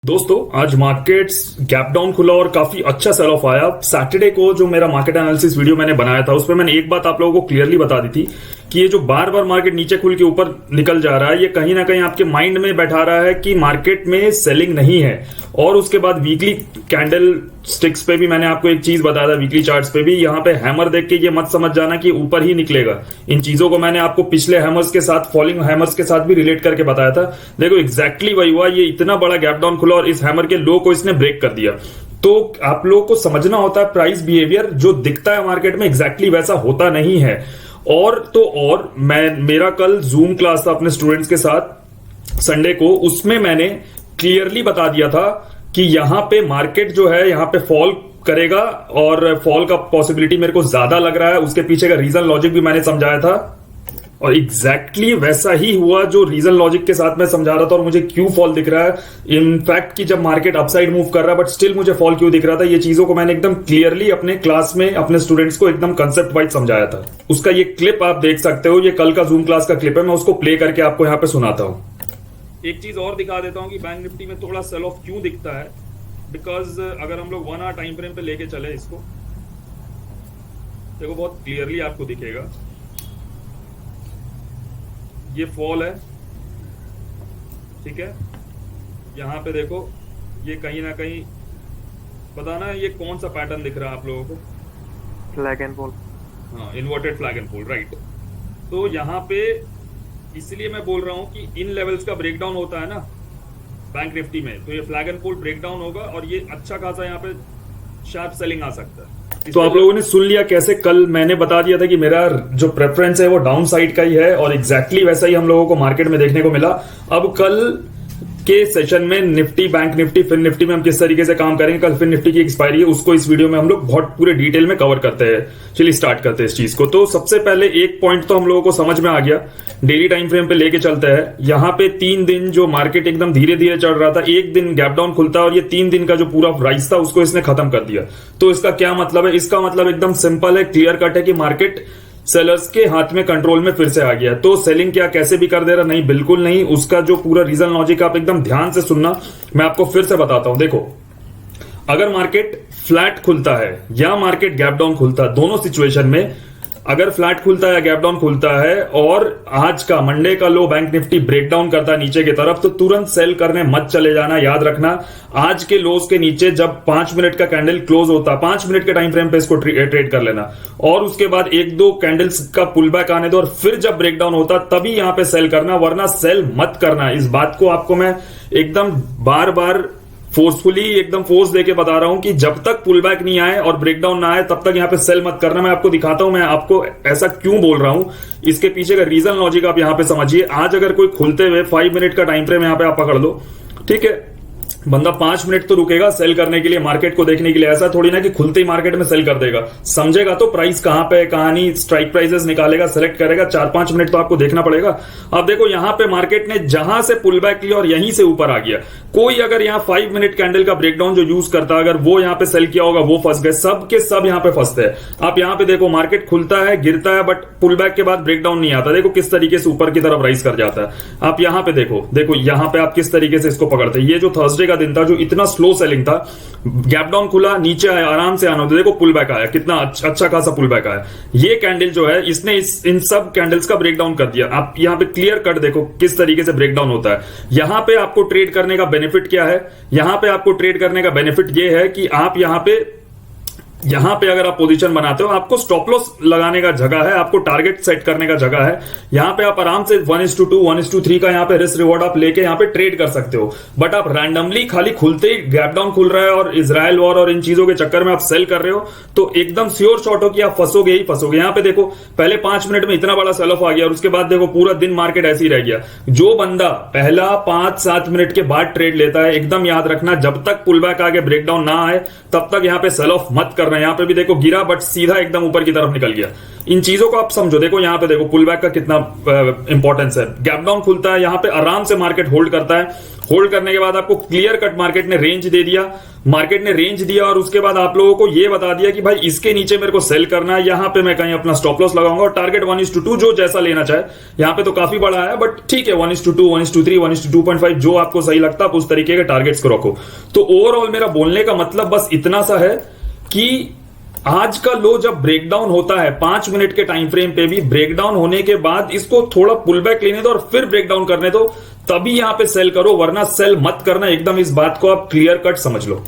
दोस्तों आज markets gap down खुला और काफी अच्छा सेल ऑफ आया। सैटरडे को जो मेरा मार्केट एनालिसिस वीडियो मैंने बनाया था उसमें मैंने एक बात आप लोगों को क्लियरली बता दी थी कि ये जो बार बार मार्केट नीचे खुल के ऊपर निकल जा रहा है ये कहीं ना कहीं आपके माइंड में बैठा रहा है कि मार्केट में सेलिंग नहीं है। और उसके बाद वीकली कैंडल स्टिक्स पे भी मैंने आपको एक चीज बताया था, वीकली चार्ट्स पे भी यहाँ पे हैमर देख के ये मत समझ जाना कि ऊपर ही निकलेगा। इन चीजों को मैंने आपको पिछले हैमर्स के साथ, फॉलिंग हैमर्स के साथ भी रिलेट करके बताया था। देखो एग्जैक्टली वही हुआ, ये इतना बड़ा गैप डाउन खुला और इस हैमर के लो को इसने ब्रेक कर दिया। तो आप लोगों को समझना होता है प्राइस बिहेवियर जो दिखता है मार्केट में एग्जैक्टली वैसा होता नहीं है। और मेरा कल जूम क्लास था अपने स्टूडेंट्स के साथ संडे को, उसमें मैंने क्लियरली बता दिया था कि यहां पे मार्केट जो है यहां पे फॉल करेगा और फॉल का पॉसिबिलिटी मेरे को ज्यादा लग रहा है। उसके पीछे का रीजन लॉजिक भी मैंने समझाया था और एग्जैक्टली वैसा ही हुआ जो रीजन लॉजिक के साथ मैं समझा रहा था। और मुझे क्यों फॉल दिख रहा है, इनफैक्ट कि जब मार्केट अपसाइड मूव कर रहा है बट स्टिल मुझे फॉल क्यों दिख रहा था, ये चीजों को मैंने एकदम क्लियरली अपने क्लास में अपने स्टूडेंट्स को एकदम कंसेप्ट वाइज समझाया था। उसका ये क्लिप आप देख सकते हो, ये कल का जूम क्लास का क्लिप है, मैं उसको प्ले करके आपको यहाँ पे सुनाता हूँ। एक चीज और दिखा देता हूँ कि बैंक निफ्टी में थोड़ा सेल ऑफ क्यों दिखता है। बिकॉज अगर हम लोग 1 आवर टाइम फ्रेम पे लेके चले इसको, देखो बहुत क्लियरली आपको दिखेगा ये फॉल है, ठीक है। यहां पे देखो ये कहीं ना कहीं बताना है ये कौन सा पैटर्न दिख रहा है आप लोगों को, फ्लैग एंड फॉल। हाँ, inverted flag and fall, right. तो यहां पे इसलिए मैं बोल रहा हूं कि इन लेवल्स का ब्रेकडाउन होता है ना बैंक निफ्टी में, तो ये फ्लैग एंड फॉल ब्रेकडाउन होगा और ये अच्छा खासा यहाँ पे शार्प सेलिंग आ सकता है। तो आप लोगों ने सुन लिया कैसे कल मैंने बता दिया था कि मेरा जो प्रेफरेंस है वो डाउन साइड का ही है और एग्जैक्टली वैसा ही हम लोगों को मार्केट में देखने को मिला। अब कल के सेशन में Nifty, bank Nifty, fin Nifty में हम किस तरीके से काम करेंगे, कल फिन निफ्टी की एक्सपायरी है, उसको इस वीडियो में हम लोग बहुत पूरे डिटेल में कवर करते हैं। चलिए स्टार्ट करते हैं इस चीज को। तो सबसे पहले एक पॉइंट तो हम लोगों को समझ में आ गया, डेली टाइम फ्रेम पे लेके चलते हैं। यहां पे 3 दिन जो मार्केट एकदम धीरे धीरे चढ़ रहा था, एक दिन गैप डाउन खुलता है और ये 3 दिन का जो पूरा राइज था उसको इसने खत्म कर दिया। तो इसका क्या मतलब है? इसका मतलब एकदम सिंपल है, क्लियर कट है कि मार्केट सेलर्स के हाथ में, कंट्रोल में फिर से आ गया। तो सेलिंग क्या कैसे भी कर दे रहा? नहीं, बिल्कुल नहीं। उसका जो पूरा रीजन लॉजिक आप एकदम ध्यान से सुनना, मैं आपको फिर से बताता हूं। देखो, अगर मार्केट फ्लैट खुलता है या मार्केट गैप डाउन खुलता है, दोनों सिचुएशन में अगर फ्लैट खुलता है या गैप डाउन खुलता है और आज का मंडे का लो बैंक निफ्टी ब्रेकडाउन करता है नीचे की तरफ, तो तुरंत सेल करने मत चले जाना। याद रखना, आज के लोज के नीचे जब 5 मिनट का कैंडल क्लोज होता है, 5 मिनट के टाइम फ्रेम पे इसको ट्रेड कर लेना और उसके बाद 1-2 कैंडल्स का पुल बैक आने दो और फिर जब ब्रेकडाउन होता तभी यहां पे सेल करना, वरना सेल मत करना। इस बात को आपको मैं एकदम बार बार फोर्सफुली एकदम फोर्स देके बता रहा हूं कि जब तक पुल बैक नहीं आए और ब्रेकडाउन ना आए तब तक यहां पे सेल मत करना। मैं आपको दिखाता हूं मैं आपको ऐसा क्यों बोल रहा हूं, इसके पीछे का रीजन लॉजिक आप यहां पे समझिए। आज अगर कोई खुलते हुए 5 मिनट का टाइम फ्रेम यहां पे आप पकड़ लो, ठीक है, बंदा 5 मिनट तो रुकेगा सेल करने के लिए, मार्केट को देखने के लिए। ऐसा थोड़ी ना कि खुलते ही मार्केट में सेल कर देगा। समझेगा तो प्राइस कहां पे है, कहां नहीं, स्ट्राइक प्राइसेस निकालेगा, सेलेक्ट करेगा। 4-5 मिनट तो आपको देखना पड़ेगा। अब देखो यहां पे मार्केट ने जहां से पुल बैक लिया और यहीं से ऊपर आ गया। कोई अगर यहां 5 मिनट कैंडल का ब्रेकडाउन जो यूज करता है, अगर वो यहां पे सेल किया होगा, वो फंस गए। सब के सब यहां पे फंसते हैं। आप यहां पे देखो मार्केट खुलता है, गिरता है, बट पुल बैक के बाद ब्रेकडाउन नहीं आता। देखो किस तरीके से ऊपर की तरफ राइज कर जाता है। आप यहां पे देखो यहां पे आप किस तरीके से इसको पकड़ते हैं। ये जो थर्सडे का दिन था जो इतना स्लो सेलिंग था, गैप डाउन खुला, नीचे आया, आराम से आना होता, देखो पुल बैक आया, कितना अच्छा खासा पुल बैक आया। ये कैंडल जो है इसने इन सब कैंडल्स का ब्रेकडाउन कर दिया। आप यहां पे क्लियर कट देखो किस तरीके से ब्रेकडाउन होता है। यहां पे आपको ट्रेड करने का बेनिफिट क्या है? यहां पे आपको ट्रेड करने का बेनिफिट ये है कि आप यहां पे अगर आप पोजीशन बनाते हो, आपको स्टॉप लॉस लगाने का जगह है, आपको टारगेट सेट करने का जगह है। यहां पे आप आराम से 1:2, 1:3 का यहां पे रिस्क रिवॉर्ड आप लेके यहां पे ट्रेड कर सकते हो। बट आप रैंडमली खाली खुलते ही गैप डाउन खुल रहा है और इजराइल वॉर और इन चीजों के चक्कर में आप सेल कर रहे हो, तो एकदम श्योर शॉट हो कि आप फंसोगे ही फंसोगे। यहां पे देखो पहले 5 मिनट में इतना बड़ा सेल ऑफ आ गया और उसके बाद देखो पूरा दिन मार्केट ऐसे ही रह गया। जो बंदा पहला 5-7 मिनट के बाद ट्रेड लेता है, एकदम याद रखना, जब तक पुल बैक आगे ब्रेकडाउन ना आए तब तक यहां पे सेल ऑफ मत करना। यहां पे भी देखो गिरा बट सीधा एकदम ऊपर की तरफ निकल गया। इन चीजों को आप समझो। देखो यहां पे देखो पुल बैक का कितना इंपॉर्टेंस है। गैप डाउन खुलता है, यहां पे आराम से मार्केट होल्ड करता है। होल्ड करने के बाद आपको क्लियर कट मार्केट ने रेंज दे दिया, मार्केट ने रेंज दिया और उसके बाद आप लोगों को यह बता दिया कि भाई इसके नीचे मेरे को सेल करना है, यहां पे मैं कहीं अपना स्टॉप लॉस लगाऊंगा और टारगेट 1:2 जो जैसा लेना चाहे। यहां पे तो काफी बड़ा है बट ठीक है, 1:2, 1:3, 1:2.5 जो आपको सही लगता है आप उस तरीके के टारगेट्स को रखो। तो ओवरऑल मेरा बोलने का मतलब बस इतना सा है कि आज का लो जब ब्रेकडाउन होता है 5 मिनट के टाइम फ्रेम पे भी, ब्रेकडाउन होने के बाद इसको थोड़ा पुल बैक लेने दो और फिर ब्रेकडाउन करने दो, तभी यहां पे सेल करो, वरना सेल मत करना। एकदम इस बात को आप क्लियर कट समझ लो।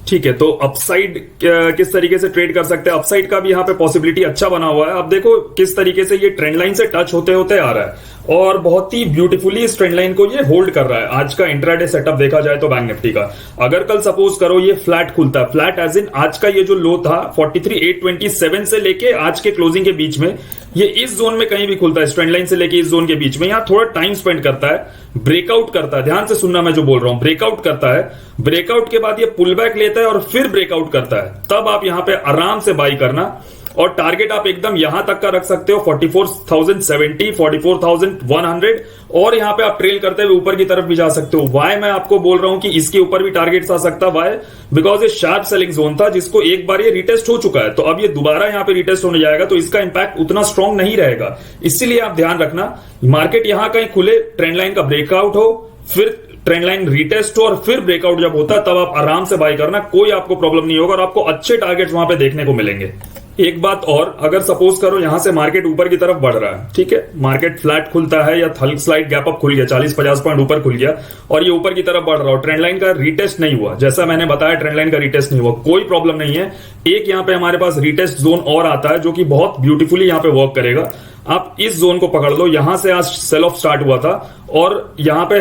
ठीक है, तो अपसाइड किस तरीके से ट्रेड कर सकते हैं, अपसाइड का भी यहां पे पॉसिबिलिटी अच्छा बना हुआ है। अब देखो किस तरीके से ये ट्रेंड लाइन से टच होते होते आ रहा है और बहुत ही ब्यूटीफुली इस ट्रेंड लाइन को ये होल्ड कर रहा है। आज का इंट्राडे सेटअप देखा जाए तो बैंक निफ्टी का, अगर कल सपोज करो ये फ्लैट खुलता है, फ्लैट एज इन आज का ये जो लो था 43,827 से लेके आज के क्लोजिंग के बीच में, ये इस जोन में कहीं भी खुलता है, इस ट्रेंड लाइन से लेके इस जोन के बीच में, यहां थोड़ा टाइम स्पेंड करता है, ब्रेकआउट करता है, ध्यान से सुनना मैं जो बोल रहा हूं, ब्रेकआउट करता है, ब्रेकआउट के बाद ये पुल बैक लेता है और फिर ब्रेकआउट करता है, तब आप यहां पे आराम से बाई करना और टारगेट आप एकदम यहां तक का रख सकते हो 44,070, 44,100 और यहां पे आप ट्रेल करते हुए ऊपर की तरफ भी जा सकते हो। वाई मैं आपको बोल रहा हूं कि इसके ऊपर भी टारगेट्स आ सकता है, वाई बिकॉज ये शार्प सेलिंग जोन था जिसको एक बार ये रिटेस्ट हो चुका है, तो अब ये दोबारा यहां पे रिटेस्ट होने जाएगा तो इसका इंपैक्ट उतना स्ट्रांग नहीं रहेगा। इसीलिए आप ध्यान रखना, मार्केट यहां कहीं खुले, ट्रेंड लाइन का ब्रेकआउट हो, फिर ट्रेंड लाइन रिटेस्ट हो और फिर ब्रेकआउट जब होता है तब आप आराम से बाई करना, कोई आपको प्रॉब्लम नहीं होगा और आपको अच्छे टारगेट्स वहां पे देखने को मिलेंगे। एक बात और, अगर सपोज करो यहां से मार्केट ऊपर की तरफ बढ़ रहा है, ठीक है, मार्केट फ्लैट खुलता है या हल्का स्लाइड गैप अप खुल गया, 40-50 पॉइंट ऊपर खुल गया और ये ऊपर की तरफ बढ़ रहा हो, ट्रेंड लाइन का रिटेस्ट नहीं हुआ, जैसा मैंने बताया ट्रेंड लाइन का रिटेस्ट नहीं हुआ, कोई प्रॉब्लम नहीं है। एक यहां पे हमारे पास रिटेस्ट जोन और आता है जो कि बहुत ब्यूटीफुली यहां पे वर्क करेगा। आप इस जोन को पकड़ लो, यहां से आज सेल ऑफ स्टार्ट हुआ था और यहां पे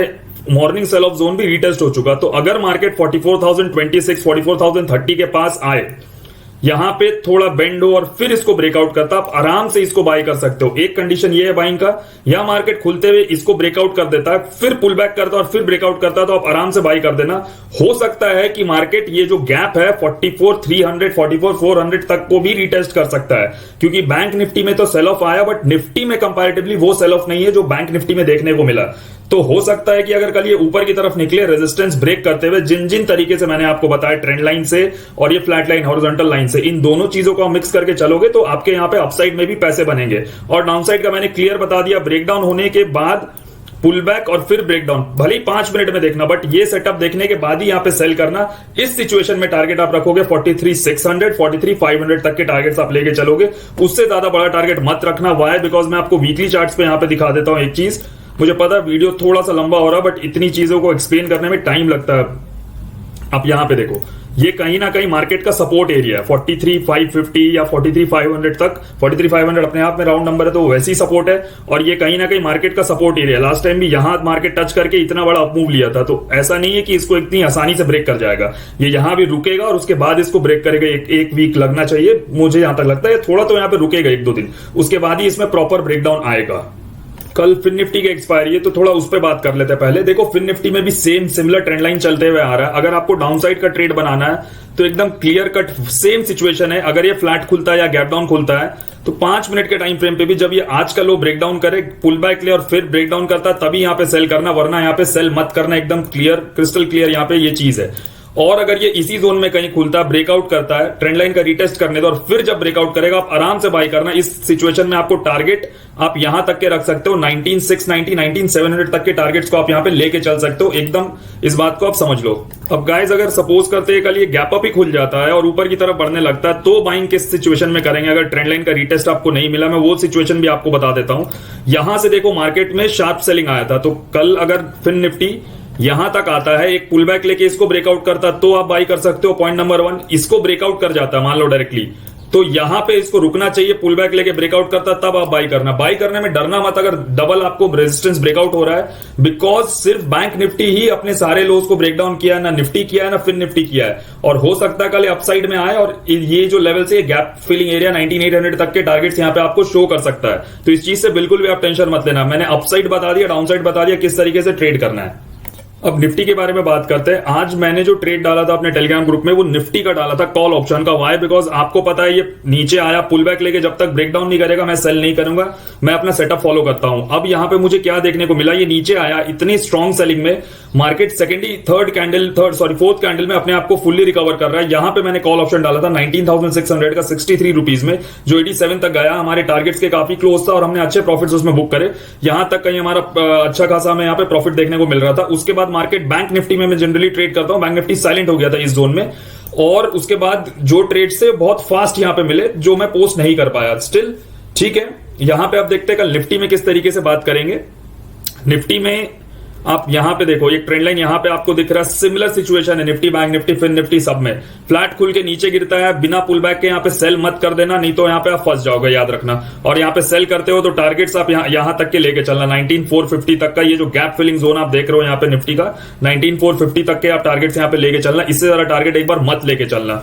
मॉर्निंग सेल ऑफ जोन भी रिटेस्ट हो चुका, तो अगर मार्केट 44,026, 44,030 के पास आए, यहां पे थोड़ा बेंड हो और फिर इसको ब्रेकआउट करता, आप आराम से इसको बाय कर सकते हो। एक कंडीशन ये है बाइंग का, या मार्केट खुलते हुए इसको ब्रेकआउट कर देता है, फिर पुल बैक करता है और फिर ब्रेकआउट करता है, तो आप आराम से बाय कर देना। हो सकता है कि मार्केट ये जो गैप है 44,300, 44,400 तक को भी रिटेस्ट कर सकता है, क्योंकि बैंक निफ्टी में तो सेल ऑफ आया बट निफ्टी में कंपैरेटिवली वो सेल ऑफ नहीं है जो बैंक निफ्टी में देखने को मिला। तो हो सकता है कि अगर कल ये ऊपर की तरफ निकले रेजिस्टेंस ब्रेक करते हुए, जिन जिन तरीके से मैंने आपको बताया, ट्रेंड लाइन से और ये फ्लैट लाइन हॉरिजॉन्टल लाइन से, इन दोनों चीजों को मिक्स करके चलोगे तो आपके यहां पे अपसाइड में भी पैसे बनेंगे। और डाउनसाइड का मैंने क्लियर बता दिया, ब्रेकडाउन होने के बाद पुल बैक और फिर ब्रेकडाउन, भले ही 5 मिनट में देखना बट ये सेटअप देखने के बाद ही यहां पे सेल करना। इस सिचुएशन में टारगेट आप रखोगे 43,600, 43,500 तक के टारगेट्स आप लेके चलोगे, उससे ज्यादा बड़ा टारगेट मत रखना। वाई बिकॉज मैं आपको वीकली चार्ट्स पे यहां पे दिखा देता हूं एक चीज, मुझे पता है वीडियो थोड़ा सा लंबा हो रहा है बट इतनी चीजों को एक्सप्लेन करने में टाइम लगता है। आप यहां पे देखो, ये कहीं ना कहीं मार्केट का सपोर्ट एरिया है 43,550 या 43,500 तक। 43,500 अपने आप में राउंड नंबर है तो वैसे ही सपोर्ट है और ये कहीं ना कहीं मार्केट का सपोर्ट एरिया। लास्ट टाइम भी यहां मार्केट टच करके इतना बड़ा अपमूव लिया था, तो ऐसा नहीं है कि इसको इतनी आसानी से ब्रेक कर जाएगा, ये यहां भी रुकेगा और उसके बाद इसको ब्रेक करेगा। एक वीक लगना चाहिए मुझे यहां तक लगता है, थोड़ा तो यहां पे रुकेगा 1-2 दिन, उसके बाद ही इसमें प्रॉपर ब्रेकडाउन आएगा। कल फिन निफ्टी की एक्सपायरी है तो थोड़ा उस पर बात कर लेते हैं पहले। देखो फिन निफ्टी में भी सेम सिमिलर ट्रेंड लाइन चलते हुए आ रहा है। अगर आपको डाउनसाइड का ट्रेड बनाना है तो एकदम क्लियर कट सेम सिचुएशन है। अगर ये फ्लैट खुलता है या गैप डाउन खुलता है तो 5 मिनट के टाइम फ्रेम पे भी जब ये आज का लो ब्रेकडाउन करे, पुल बैक ले और फिर ब्रेकडाउन करता है, तभी यहां पे सेल करना, वरना यहां पे सेल मत करना। एकदम क्लियर, क्रिस्टल क्लियर यहां पे ये चीज है। और अगर ये इसी जोन में कहीं खुलता है, ब्रेकआउट करता है, ट्रेंड लाइन का रिटेस्ट करने दो और फिर जब ब्रेकआउट करेगा आप आराम से बाय करना। इस सिचुएशन में आपको टारगेट आप यहां तक के रख सकते हो, 19,690, 19,700 तक के टारगेट्स को आप यहां पे लेके चल सकते हो। एकदम इस बात को आप समझ लो। अब गाइस अगर सपोज करते हैं कल ये गैप अप ही खुल जाता है और ऊपर की तरफ बढ़ने लगता है, तो बाइंग किस सिचुएशन में करेंगे? अगर ट्रेंड लाइन का रिटेस्ट आपको नहीं मिला, मैं वो सिचुएशन भी आपको बता देता हूं। यहां से देखो मार्केट में शार्प सेलिंग आया था, तो कल अगर फिन निफ्टी यहां तक आता है, एक पुल बैक लेके इसको ब्रेकआउट करता तो आप बाई कर सकते हो। पॉइंट नंबर 1, इसको ब्रेकआउट कर जाता मान लो डायरेक्टली, तो यहां पे इसको रुकना चाहिए, पुल बैक लेके ब्रेकआउट करता तब आप बाई करना। बाई करने में डरना मत अगर डबल आपको रेजिस्टेंस ब्रेकआउट हो रहा है, बिकॉज सिर्फ बैंक निफ्टी ही अपने सारे लोज को ब्रेकडाउन किया है, ना निफ्टी किया है ना फिर निफ्टी किया है। और हो सकता है कल अपसाइड में आए और ये जो लेवल से गैप फिलिंग एरिया 19,800 तक के टारगेट्स यहां पे आपको शो कर सकता है। तो इस चीज से बिल्कुल भी आप टेंशन मत लेना। मैंने अपसाइड बता दिया, डाउनसाइड बता दिया, किस तरीके से ट्रेड करना है। अब निफ्टी के बारे में बात करते हैं। आज मैंने जो ट्रेड डाला था अपने टेलीग्राम ग्रुप में वो निफ्टी का डाला था, कॉल ऑप्शन का। वाई? बिकॉज आपको पता है ये नीचे आया पुल बैक लेके, जब तक ब्रेकडाउन नहीं करेगा मैं सेल नहीं करूंगा, मैं अपना सेटअप फॉलो करता हूं। अब यहां पे मुझे क्या देखने को मिला, ये नीचे आया इतनी स्ट्रॉन्ग सेलिंग में, मार्केट फोर्थ कैंडल में अपने आप को फुल्ली रिकवर कर रहा है। यहां पे मैंने कॉल ऑप्शन डाला था 19,600 का 63 रुपीज में, जो 87 तक गया, हमारे टारगेट्स के काफी क्लोज था और हमने अच्छे प्रॉफिट्स उसमें बुक करे। यहां तक कहीं हमारा अच्छा खासा हमें यहाँ पे प्रॉफिट देखने को मिल रहा था। उसके बाद मार्केट, बैंक निफ्टी में मैं जनरली ट्रेड करता हूं, बैंक निफ्टी साइलेंट हो गया था इस जोन में, और उसके बाद जो ट्रेड से बहुत फास्ट यहां पे मिले, जो मैं पोस्ट नहीं कर पाया स्टिल। ठीक है, यहां पे आप देखते हैं कल निफ्टी में किस तरीके से बात करेंगे। निफ्टी में आप यहां पे देखो, एक ट्रेंड लाइन यहां पे आपको दिख रहा है, सिमिलर सिचुएशन है निफ्टी, बैंक निफ्टी, फिर निफ्टी, सब में फ्लैट खुल के नीचे गिरता है, बिना पुल बैक के यहां पे सेल मत कर देना, नहीं तो यहां पे आप फंस जाओगे, याद रखना। और यहां पे सेल करते हो तो टारगेट्स आप यहां तक के लेके चलना, 19,450 तक का ये जो गैप फिलिंग जोन आप देख रहे हो यहां पे निफ्टी का, 19,450 तक के आप टारगेट्स यहां पे लेके चलना, इससे ज्यादा टारगेट एक बार मत लेके चलना।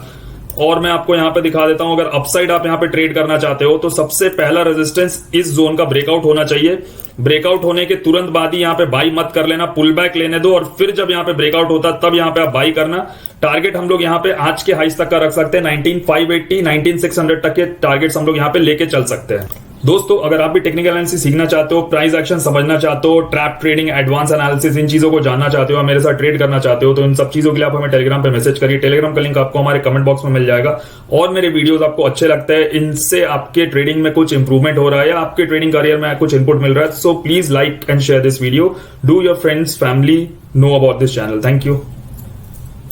और मैं आपको यहां पे दिखा देता हूं, अगर अपसाइड आप यहां पे ट्रेड करना चाहते हो तो सबसे पहला रेजिस्टेंस इस जोन का ब्रेकआउट होना चाहिए। ब्रेकआउट होने के तुरंत बाद ही यहां पे बाई मत कर लेना, पुल बैक लेने दो, और फिर जब यहां पे ब्रेकआउट होता तब यहां पे आप बाई करना। टारगेट हम लोग यहां पे आज के हाइस तक का रख सकते हैं, 19,580, 19,600 तक के टारगेट्स हम लोग यहां पे लेके चल सकते हैं। दोस्तों, अगर आप भी टेक्निकल एनालिसिस सीखना चाहते हो, प्राइस एक्शन समझना चाहते हो, ट्रैप ट्रेडिंग, एडवांस एनालिसिस, इन चीजों को जानना चाहते हो, मेरे साथ ट्रेड करना चाहते हो, तो इन सब चीजों के लिए आप हमें टेलीग्राम पे मैसेज करिए। टेलीग्राम का लिंक आपको हमारे कमेंट बॉक्स में मिल जाएगा। और मेरे वीडियोस आपको अच्छे लगते हैं, इनसे आपके ट्रेडिंग में कुछ इंप्रूवमेंट हो रहा है या आपके ट्रेडिंग करियर में कुछ इनपुट मिल रहा है, so please like and share this video. Do your friends, family know about this channel. Thank you.